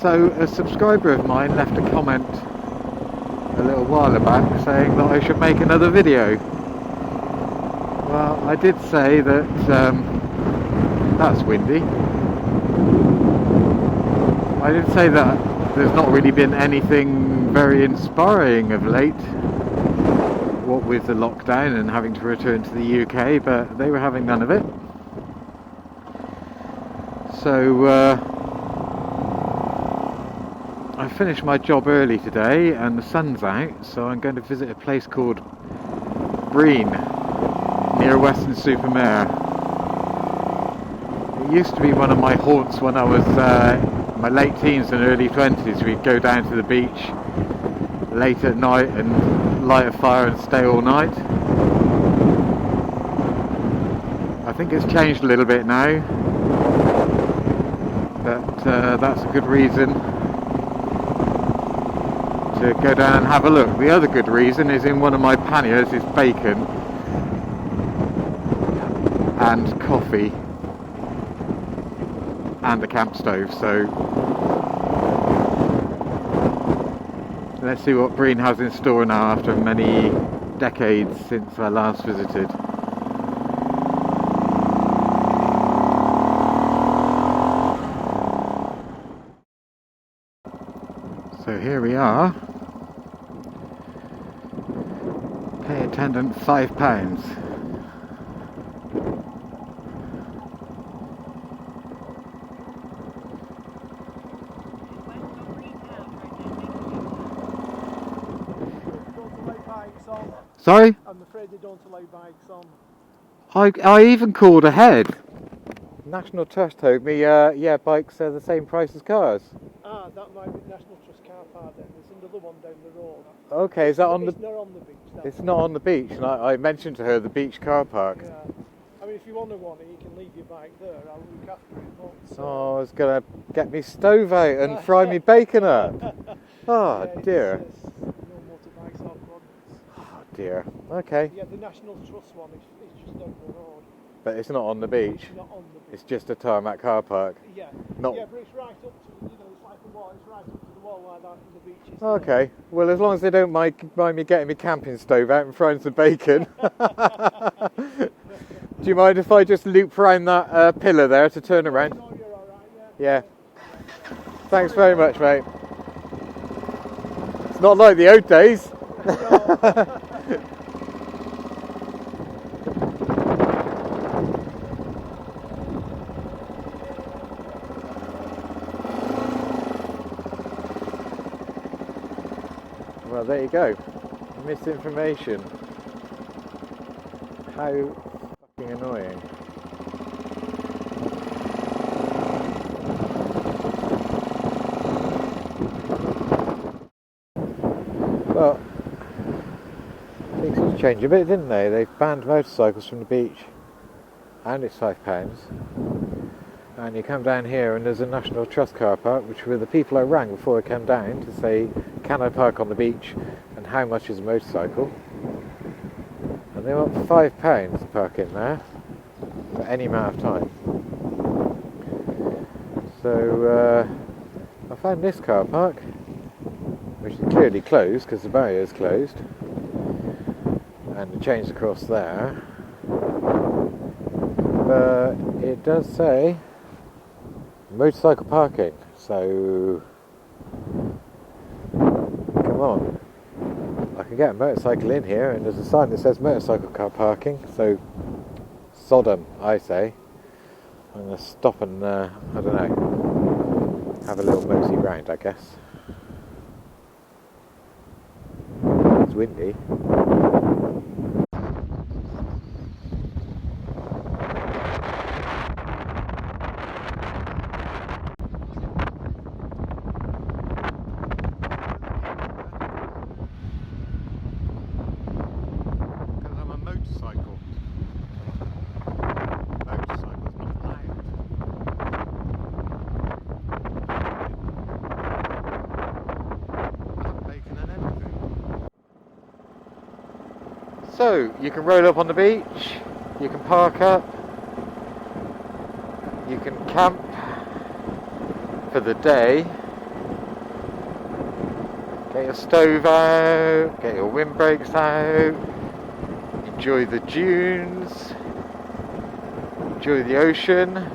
So a subscriber of mine left a comment a little while back saying that I should make another video. Well, I did say that that's windy. I did say that there's not really been anything very inspiring of late, what with the lockdown and having to return to the UK, but they were having none of it. So I finished my job early today and the sun's out, so I'm going to visit a place called Brean, near Weston-super-Mare. It used to be one of my haunts when I was in my late teens and early 20s. We'd go down to the beach late at night and light a fire and stay all night. I think it's changed a little bit now, but that's a good reason to go down and have a look. The other good reason is in one of my panniers is bacon and coffee and a camp stove, so let's see what Brean has in store now after many decades since I last visited. So here we are. Pay attendant £5. Sorry? I'm afraid they don't allow bikes on. I even called ahead. National Trust told me, yeah, bikes are the same price as cars. Ah, that might be National Trust car park then. There's another one down the road. Okay, is that on the... It's not on the beach. It's not on the beach, and I mentioned to her the beach car park. Yeah. I mean, if you want one, you can leave your bike there. I'll look after it. But, Oh, I was going to get me stove out and fry me bacon up. Oh, yeah, dear. It's, no motorbikes off road. Oh, dear. Okay. Yeah, the National Trust one is just down the road. But it's not on the beach. It's not on the beach. It's just a tarmac car park. Yeah. Not... Yeah, but it's right up to, it's like a wall. It's right up to the wall like that in the beaches. Okay. Well, as long as they don't mind me getting my camping stove out and frying some bacon. Do you mind if I just loop around that pillar there to turn around? No, you're all right, yeah. Yeah. Thanks very much, mate. It's not like the old days. Well, there you go. Misinformation. How fucking annoying. Well, things have changed a bit, didn't they? They've banned motorcycles from the beach, and it's £5. And you come down here and there's a National Trust car park, which were the people I rang before I came down to say, can I park on the beach and how much is a motorcycle? And they want £5 to park in there for any amount of time. So I found this car park, which is clearly closed because the barrier is closed, and the chain's across there. But it does say motorcycle parking, so come on. I can get a motorcycle in here, and there's a sign that says motorcycle car parking, so Sodom, I say. I'm going to stop and, I don't know, have a little mosey round, I guess. It's windy. So, you can roll up on the beach, you can park up, you can camp for the day, Get your stove out, get your windbreaks out, enjoy the dunes, enjoy the ocean,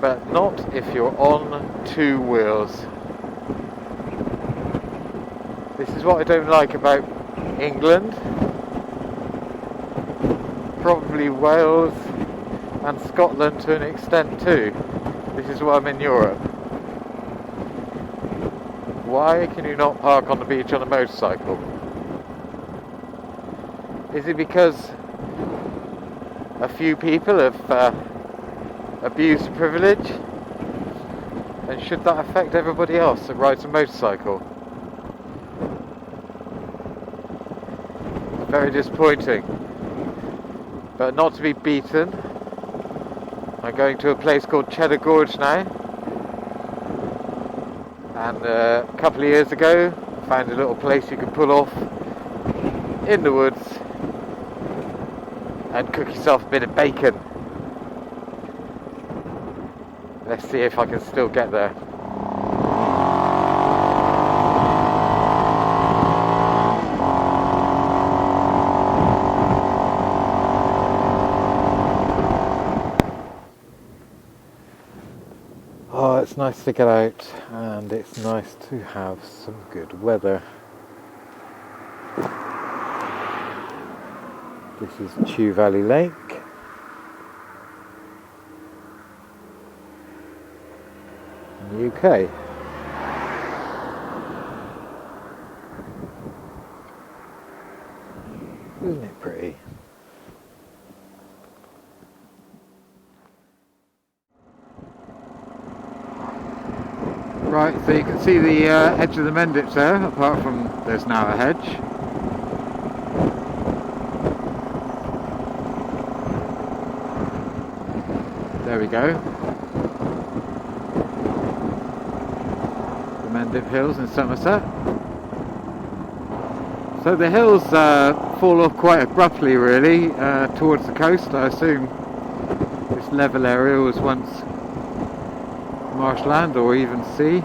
but not if you're on two wheels. This is what I don't like about England, probably Wales and Scotland to an extent too. This is why I'm in Europe. Why can you not park on the beach on a motorcycle? Is it because a few people have abused privilege? And should that affect everybody else that rides a motorcycle? Very disappointing. But not to be beaten. I'm going to a place called Cheddar Gorge now. And a couple of years ago, I found a little place you could pull off in the woods and cook yourself a bit of bacon. Let's see if I can still get there. Oh, it's nice to get out, and it's nice to have some good weather. This is Chew Valley Lake. In the UK. Isn't it pretty? Right, so you can see the edge of the Mendips there, apart from there's now a hedge. There we go. The Mendip Hills in Somerset. So the hills fall off quite abruptly really towards the coast. I assume this level area was once marshland or even sea.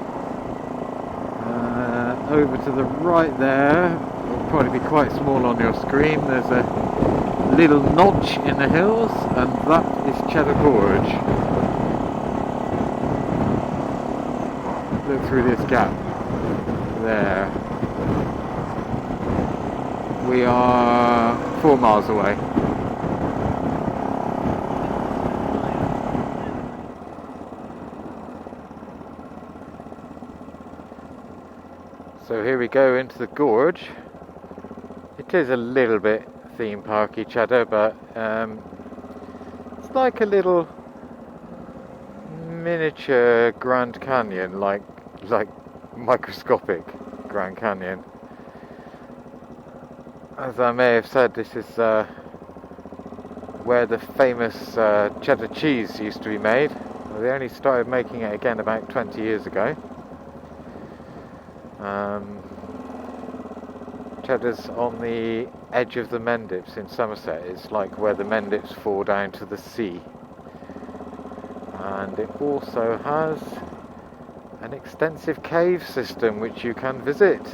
Over to the right there, it'll probably be quite small on your screen, there's a little notch in the hills, and that is Cheddar Gorge. Look through this gap there. We are 4 miles away. So here we go into the gorge. It is a little bit theme parky, Cheddar, but it's like a little miniature Grand Canyon, like microscopic Grand Canyon. As I may have said, this is where the famous cheddar cheese used to be made. Well, they only started making it again about 20 years ago. Cheddar's on the edge of the Mendips in Somerset. It's like where the Mendips fall down to the sea. And it also has an extensive cave system which you can visit.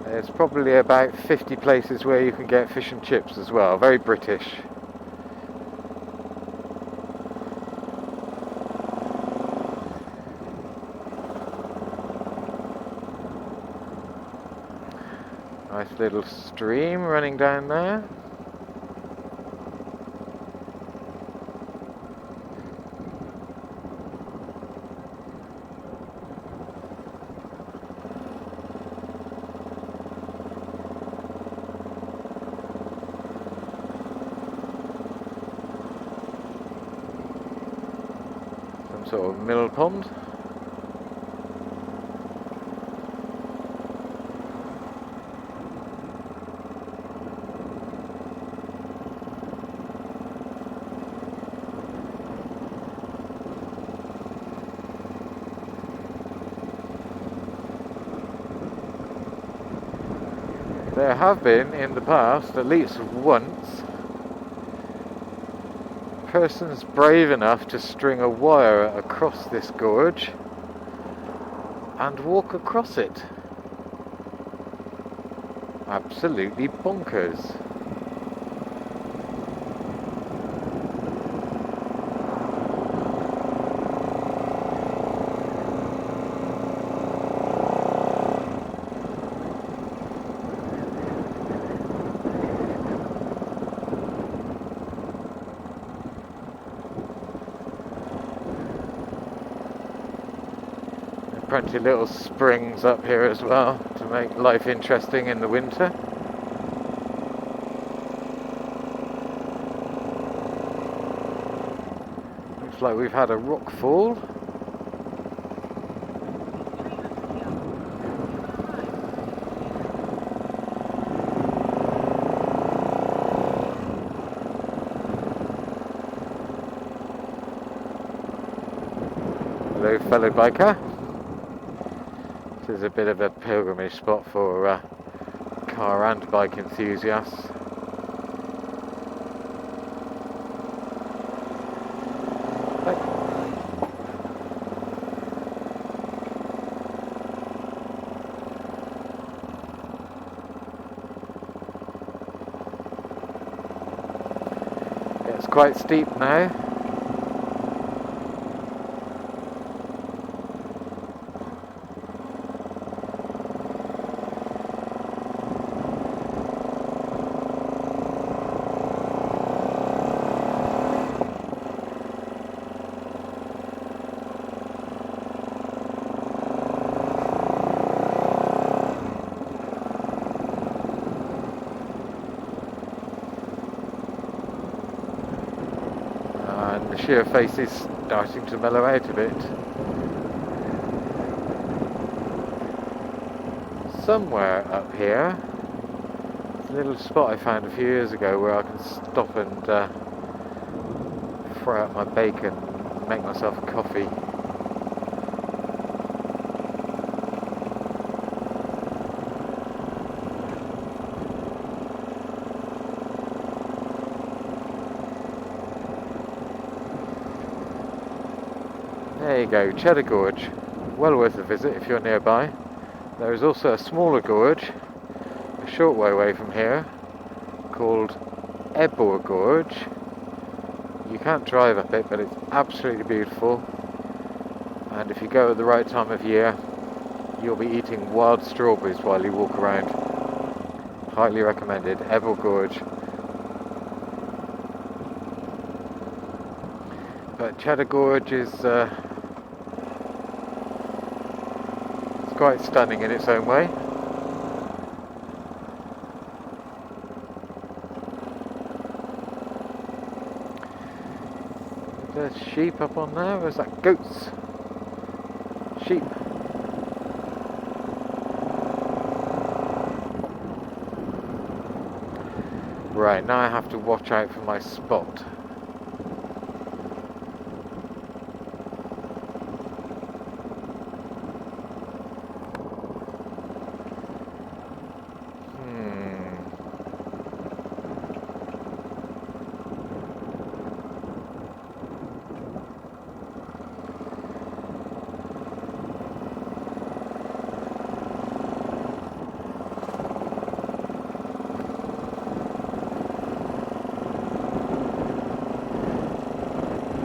There's probably about 50 places where you can get fish and chips as well. Very British. Nice little stream running down there. Some sort of mill pond. There have been in the past, at least once, person's brave enough to string a wire across this gorge and walk across it. Absolutely bonkers. Plenty of little springs up here as well to make life interesting in the winter. Looks like we've had a rock fall. Hello, fellow biker. This is a bit of a pilgrimage spot for car and bike enthusiasts. It's quite steep now. The sheer face is starting to mellow out a bit. Somewhere up here, there's a little spot I found a few years ago where I can stop and fry up my bacon and make myself a coffee. There you go, Cheddar Gorge, well worth a visit if you're nearby. There is also a smaller gorge, a short way away from here, called Cheddar Gorge. You can't drive up it, but it's absolutely beautiful. And if you go at the right time of year, you'll be eating wild strawberries while you walk around. Highly recommended, Cheddar Gorge. But Cheddar Gorge is quite stunning in its own way. There's sheep up on there. Where's that? Goats. Sheep. Right, now I have to watch out for my spot.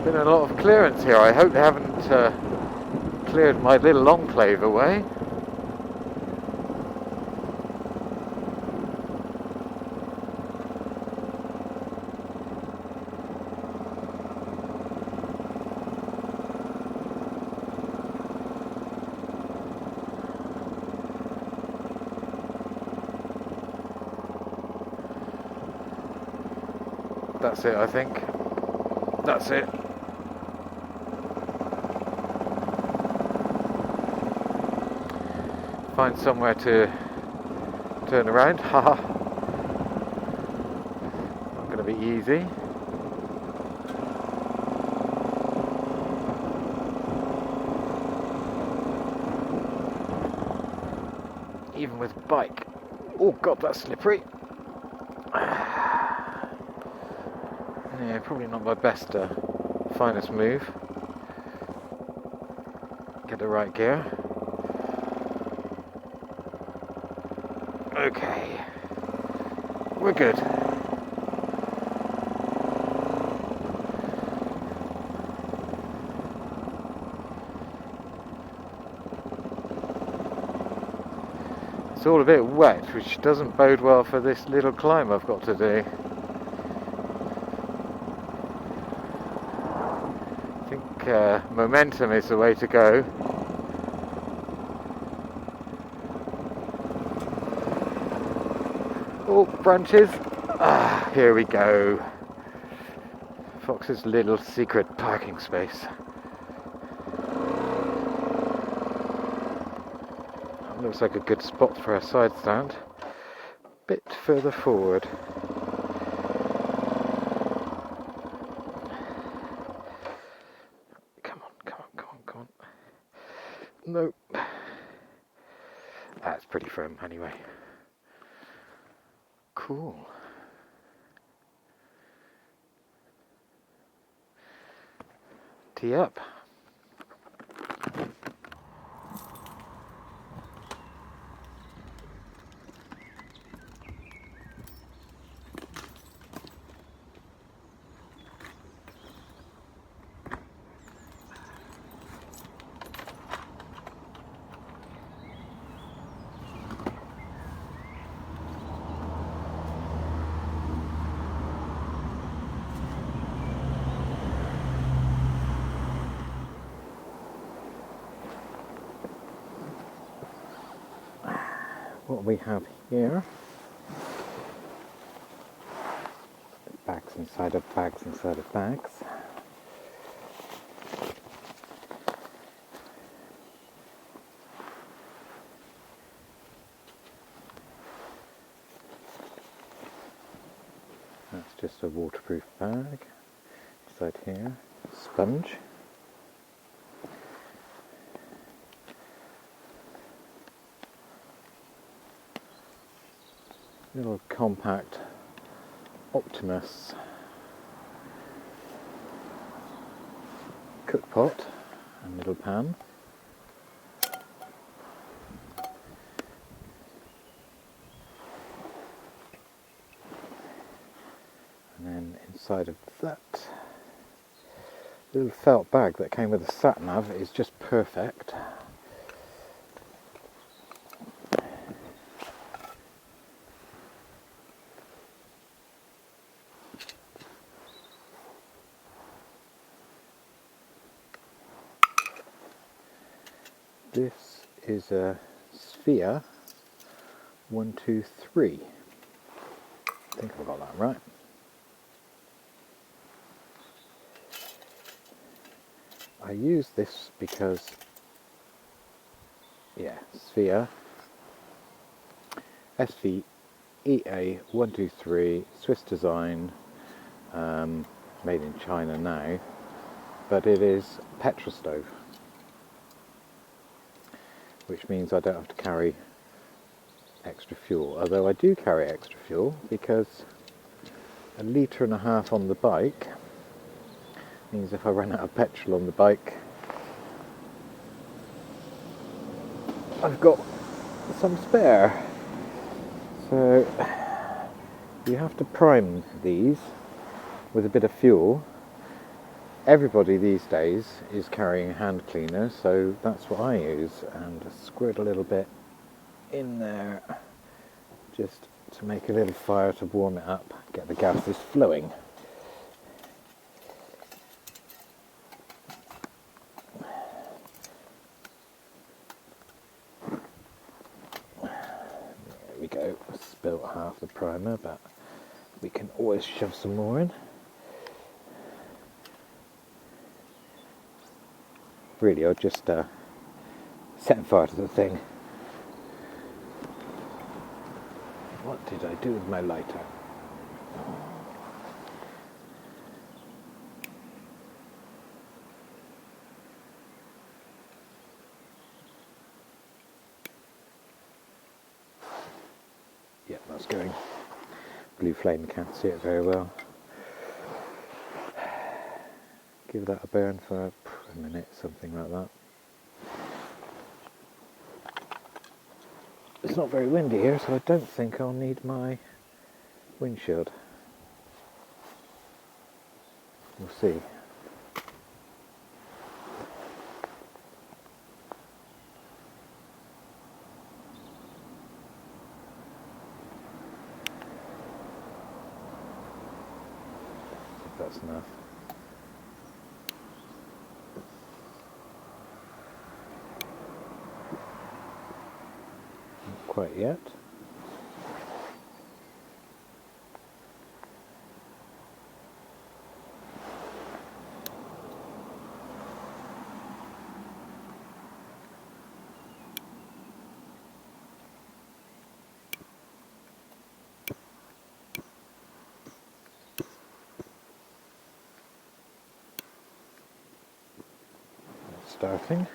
Been a lot of clearance here. I hope they haven't cleared my little enclave away. That's it, I think. That's it. Find somewhere to turn around. Haha. Not going to be easy. Even with bike. Oh god, that's slippery. Yeah, probably not my best, finest move. Get the right gear. Okay, we're good. It's all a bit wet, which doesn't bode well for this little climb I've got to do. I think momentum is the way to go. Oh, branches. Ah, here we go. Fox's little secret parking space. Looks like a good spot for a side stand. Bit further forward. Come on, come on, come on, come on. Nope. That's pretty firm anyway. Cool. Tee up. What we have here, bags inside of bags inside of bags. That's just a waterproof bag. Inside here, sponge. Little compact Optimus cook pot and little pan. And then inside of that, little felt bag that came with a sat nav is just perfect. This is a Svea 123. I think I've got that right. I use this because, yeah, Svea SVEA 123, Swiss design, made in China now, but it is petrol stove, which means I don't have to carry extra fuel, although I do carry extra fuel because 1.5 litres on the bike means if I run out of petrol on the bike, I've got some spare. So you have to prime these with a bit of fuel. Everybody these days is carrying a hand cleaner, so that's what I use, and squirt a little bit in there just to make a little fire to warm it up, get the gases flowing. There we go, spilt half the primer, but we can always shove some more in. Really, I'll just set fire to the thing. What did I do with my lighter? Yeah, that's going. Blue flame, can't see it very well. give that a burn for a minute, something like that. It's not very windy here, so I don't think I'll need my windshield. We'll see. If that's enough. Not quite yet. Starting.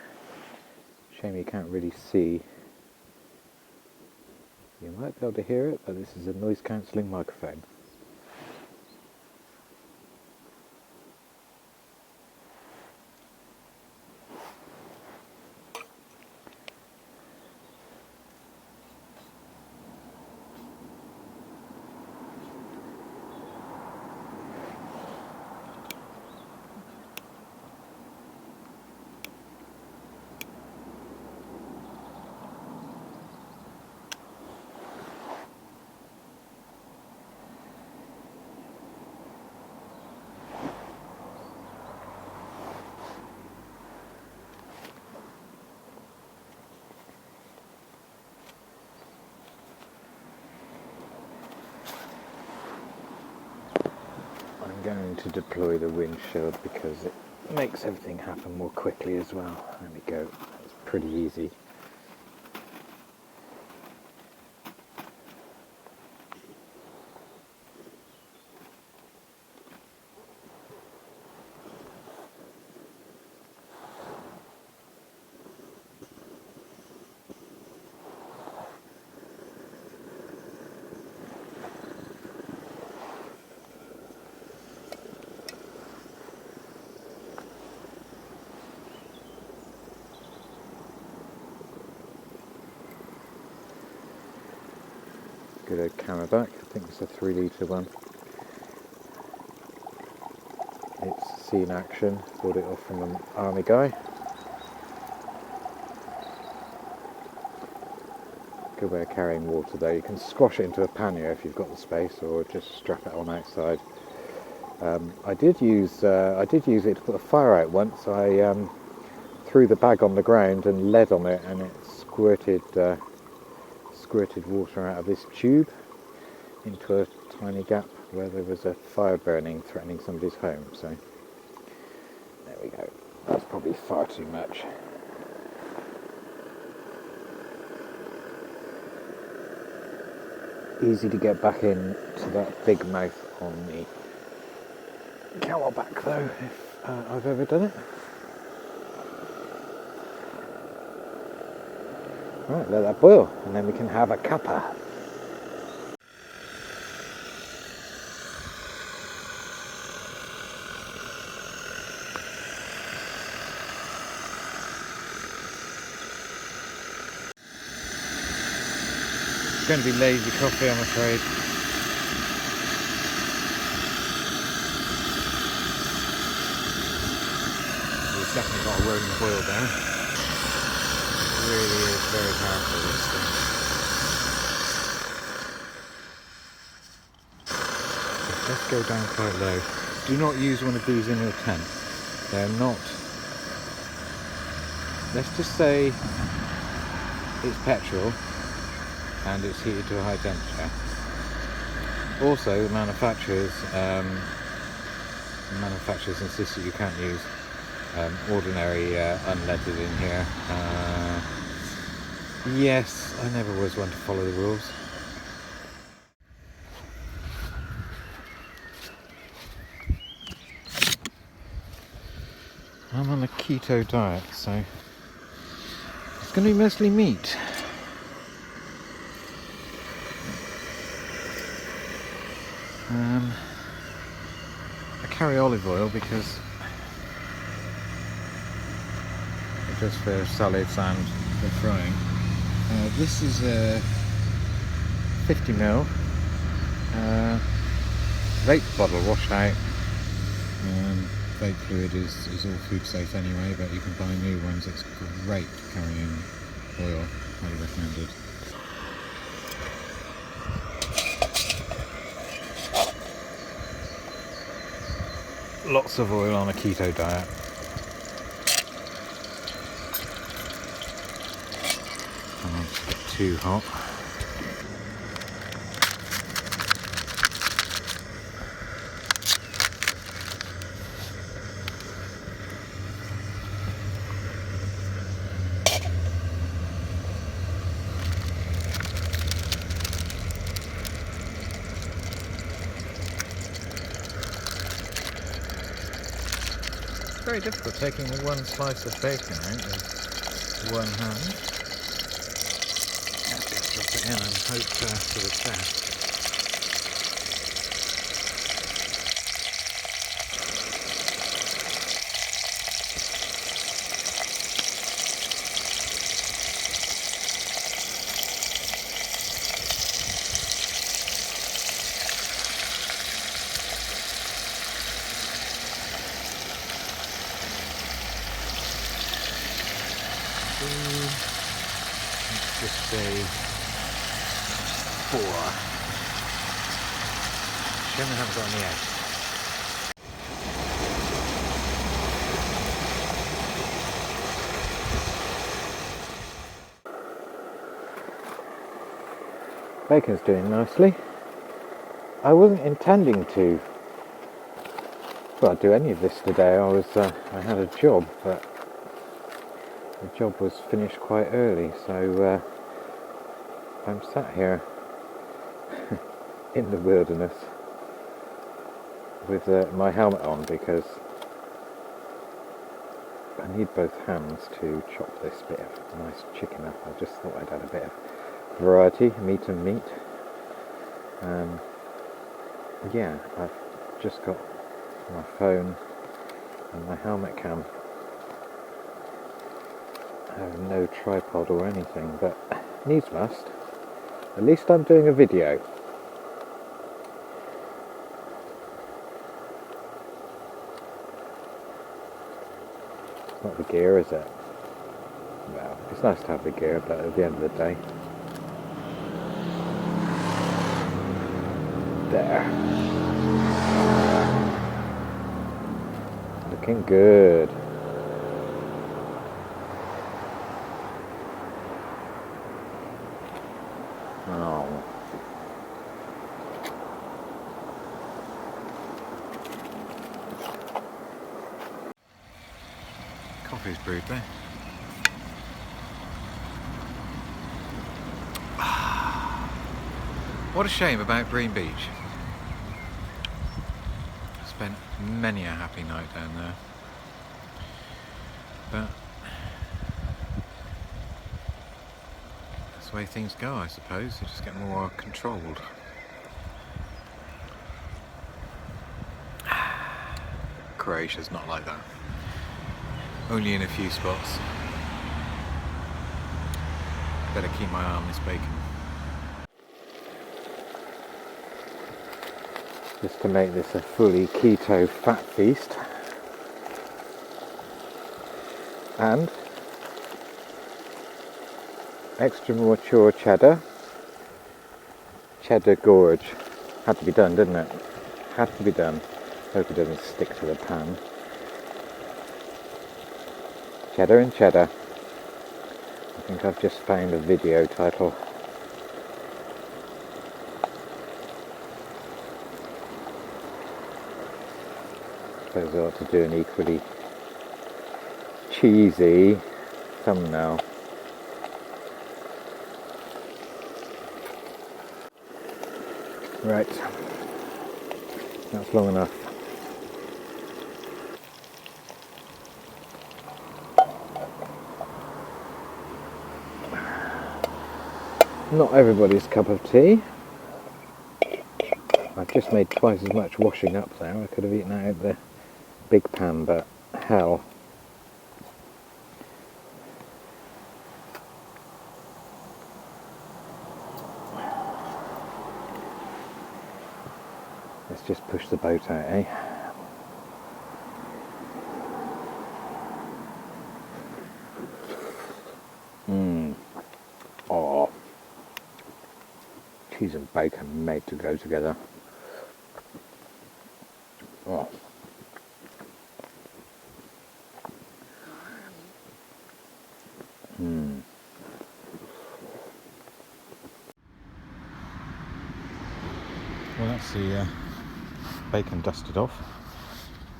Shame you can't really see. You might be able to hear it, but this is a noise cancelling microphone. I'm going to deploy the windshield because it makes everything happen more quickly as well. There we go. It's pretty easy. Good old Camelbak, I think it's a 3 litre one. It's seen action, bought it off from an army guy. Good way of carrying water though. You can squash it into a pannier if you've got the space, or just strap it on outside. I did use it to put a fire out once. I threw the bag on the ground and lead on it, and it squirted water out of this tube into a tiny gap where there was a fire burning, threatening somebody's home. So there we go. That's probably far too much. Easy to get back in to that big mouth on the Camelbak though, if I've ever done it. Right, let that boil, and then we can have a cuppa. It's going to be lazy coffee, I'm afraid. We've definitely got a rolling boil there. Really is very powerful, this thing. So let's go down quite low. Do not use one of these in your tent. They're not... Let's just say it's petrol and it's heated to a high temperature. Also, the manufacturers insist that you can't use ordinary unleaded in here. Yes, I never was one to follow the rules. I'm on a keto diet, so it's going to be mostly meat. I carry olive oil because just for salads and for frying. This is a 50ml vape bottle washed out. Vape fluid is all food safe anyway, but you can buy new ones. It's great carrying oil, highly recommended. Lots of oil on a keto diet. Don't want to get too hot. It's very difficult taking one slice of bacon out with one hand. Just drop it in and hope for the best. Let's just say 4. Shame I haven't got any eggs. Bacon's doing nicely. I wasn't intending to do any of this today. I had a job, but the job was finished quite early, so I'm sat here in the wilderness with my helmet on because I need both hands to chop this bit of nice chicken up. I just thought I'd add a bit of variety, meat and meat. Yeah, I've just got my phone and my helmet cam. I have no tripod or anything, but needs must. At least I'm doing a video. It's not the gear, is it? Well, it's nice to have the gear, but at the end of the day. There. Looking good. Oh. Coffee's brewed there. What a shame about Brean Beach. Spent many a happy night down there. But that's the way things go, I suppose. They just get more controlled. Croatia's not like that. Only in a few spots. Better keep my eye on this bacon. Just to make this a fully keto fat feast. And extra mature cheddar. Cheddar Gorge. Had to be done, didn't it? Had to be done. Hope it doesn't stick to the pan. Cheddar and cheddar. I think I've just found a video title. I suppose I ought to do an equally cheesy thumbnail. Right, that's long enough. Not everybody's cup of tea. I've just made twice as much washing up there. I could have eaten out of the big pan, but hell. Let's just push the boat out, eh? Oh, cheese and bacon made to go together. Oh. Well, that's the bacon dusted off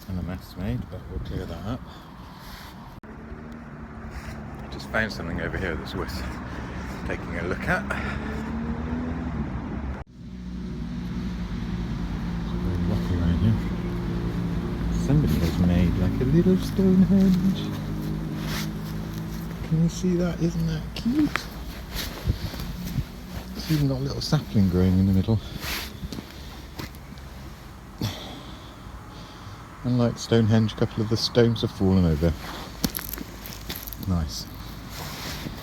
and the mess made, but we'll clear that up. I just found something over here that's worth taking a look at. It's very rocky around here. Somebody has made like a little Stonehenge. Can you see that? Isn't that cute? It's even got a little sapling growing in the middle. Unlike Stonehenge, a couple of the stones have fallen over. Nice.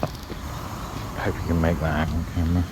I hope you can make that out on camera.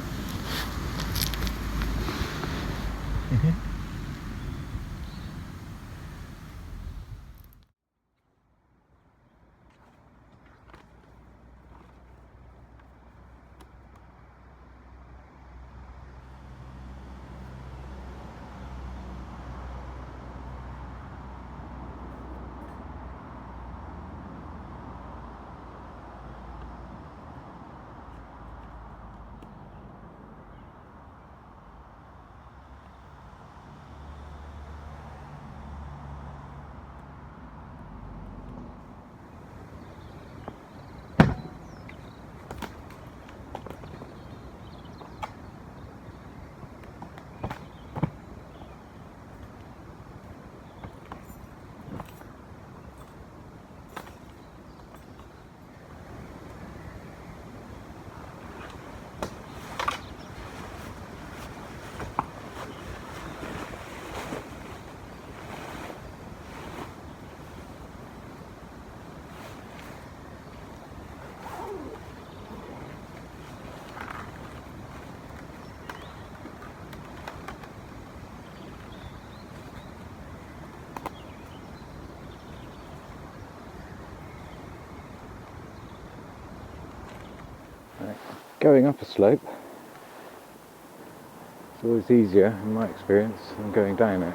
Going up a slope is always easier, in my experience, than going down it.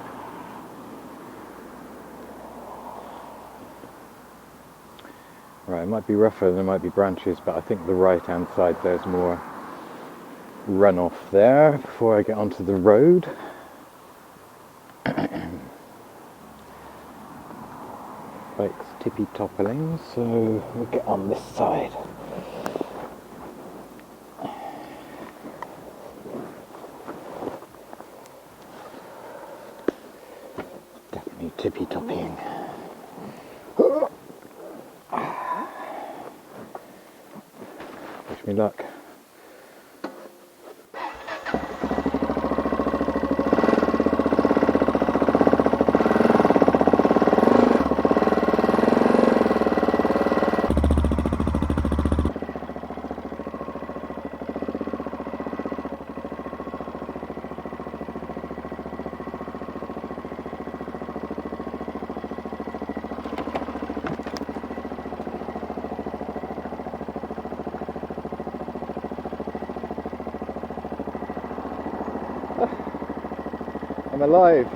Right, it might be rougher, there might be branches, but I think the right hand side there's more runoff there before I get onto the road. Bike's tippy toppling, so we'll get on this side. Tippy topping. Wish me luck. I'm alive.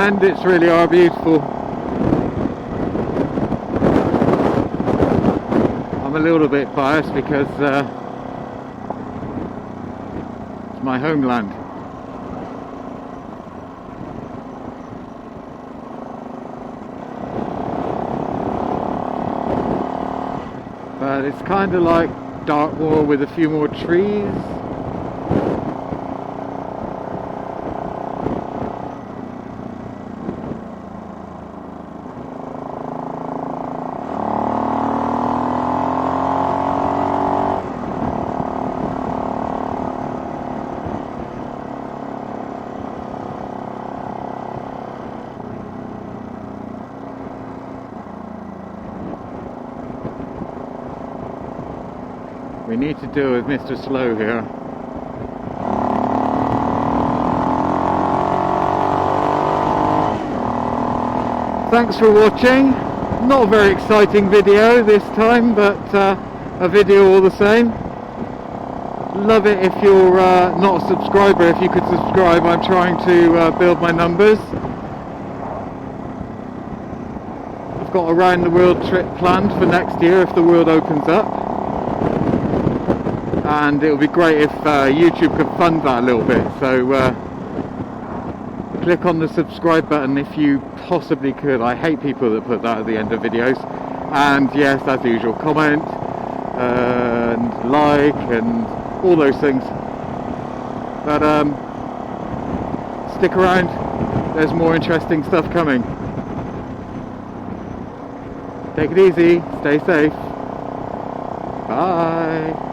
Mendits really are beautiful. I'm a little bit biased because it's my homeland. But it's kind of like Dartmoor with a few more trees. We need to deal with Mr. Slow here. Thanks for watching. Not a very exciting video this time, but a video all the same. Love it if you're not a subscriber, if you could subscribe. I'm trying to build my numbers. I've got a round the world trip planned for next year if the world opens up. And it would be great if YouTube could fund that a little bit, so click on the subscribe button if you possibly could. I hate people that put that at the end of videos. And yes, as usual, comment and like and all those things. But stick around, there's more interesting stuff coming. Take it easy, stay safe, bye.